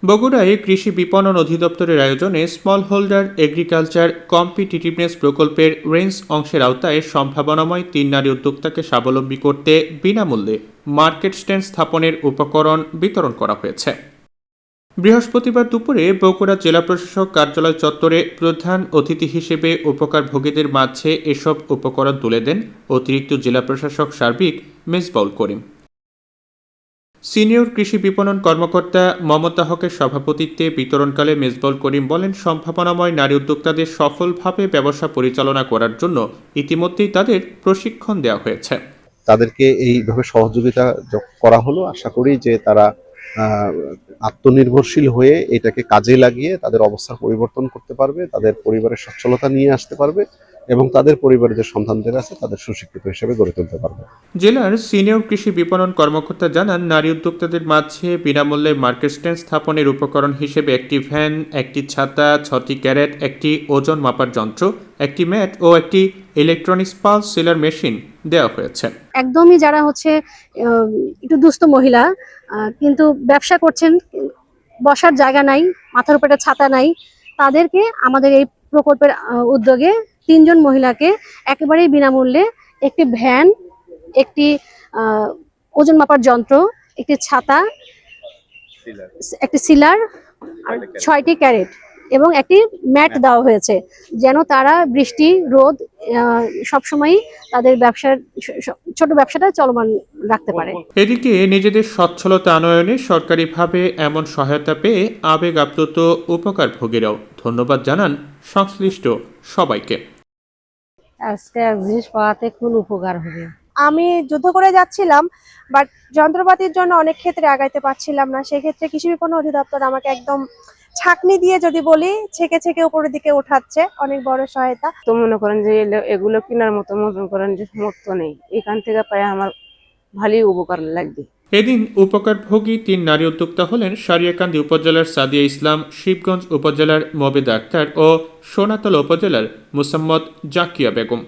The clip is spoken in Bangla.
বগুড়ায় কৃষি বিপণন অধিদপ্তরের আয়োজনে স্মল হোল্ডার এগ্রিকালচার কম্পিটিটিভনেস প্রকল্পের রেঞ্জ অংশের আওতায় সম্ভাবনাময় ৩ নারী উদ্যোক্তাকে স্বাবলম্বী করতে বিনামূল্যে মার্কেট স্ট্যান্ড স্থাপনের উপকরণ বিতরণ করা হয়েছে। বৃহস্পতিবার দুপুরে বগুড়া জেলা প্রশাসক কার্যালয় চত্বরে প্রধান অতিথি হিসেবে উপকারভোগীদের মাঝে এসব উপকরণ তুলে দেন অতিরিক্ত জেলা প্রশাসক সার্বিক মেজবাউল করিম। সিনিয়র কৃষি বিপণন কর্মকর্তা মমতা হকের সভাপতিত্বে বিতরণকালে মেজবাউল করিম বলেন, সম্ভাবনাময় নারী উদ্যোক্তাদের সফলভাবে ব্যবসা পরিচালনা করার জন্য ইতিমধ্যেই তাদের প্রশিক্ষণ দেওয়া হয়েছে। তাদেরকে এইভাবে সহযোগিতা করা হলো, আশা করি যে তারা আত্মনির্ভরশীল হয়ে এটাকে কাজে লাগিয়ে তাদের অবস্থা পরিবর্তন করতে পারবে, তাদের পরিবারের সচ্ছলতা নিয়ে আসতে পারবে এবং তাদের পরিবারের যে সন্তানদের আছে তাদের সুশিক্ষিত হিসেবে গড়ে তুলতে পারবে। জেলার সিনিয়র কৃষি বিপণন কর্মকর্তা জানান, নারী উদ্যোক্তাদের মাঝে বিনামূল্যে মার্কেট স্ট্যান্ড স্থাপনের উপকরণ হিসেবে একটি ভ্যান, একটি ছাতা, 6টি ক্যারেট, একটি ওজন মাপার যন্ত্র, একটি ম্যাট ও একটি ইলেকট্রনিক্স পালস সিলার মেশিন দেওয়া হয়েছে। একদমই যারা হচ্ছে একটু দুস্থ মহিলা কিন্তু ব্যবসা করছেন, বসার জায়গা নাই, মাথার উপরে ছাতা নাই, তাদেরকে আমাদের এই প্রকল্পের উদ্যোগে 3 জন মহিলাকে একেবারেই বিনামূল্যে একটি ভ্যান, একটি ওজন মাপার যন্ত্র, একটি ছাতা, একটি সিলার, আর 6টি ক্যারেট এবং একটি ম্যাট দেওয়া হয়েছে, যেন তারা বৃষ্টি রোদ সবসময়ই তাদের ব্যবসার ছোট ব্যবসাটা চলমান রাখতে পারে। এদিকে নিজেদের সচ্ছলতা আনয়নে সরকারিভাবে এমন সহায়তা পেয়ে আবেগ আপ্লুত উপকারভোগীরাও ধন্যবাদ জানান সংশ্লিষ্ট সবাইকে। আজকে এক জিনিস পাওয়াতে খুব উপকার হবে। আমি যুদ্ধ করে যাচ্ছিলাম, বাট যন্ত্রপাতির জন্য অনেক ক্ষেত্রে আগাইতে পারছিলাম না। সেক্ষেত্রে কৃষি বিপণন অধিদপ্তর আমাকে একদম ছাঁকনি দিয়ে যদি বলি ছেকে ছেকে উপরের দিকে উঠাচ্ছে, অনেক বড় সহায়তা। তো মনে করেন যে এগুলো কেনার মতো মনে করেন যে সামর্থ্য নেই, এখান থেকে পাই আমার ভালোই উপকার লাগবে। এদিন উপকারভোগী 3 নারী উদ্যোক্তা হলেন সারিয়াকান্দি উপজেলার সাদিয়া ইসলাম, শিবগঞ্জ উপজেলার মবেদা আক্তার ও সোনাতলা উপজেলার মুসাম্মদ জাকিয়া বেগম।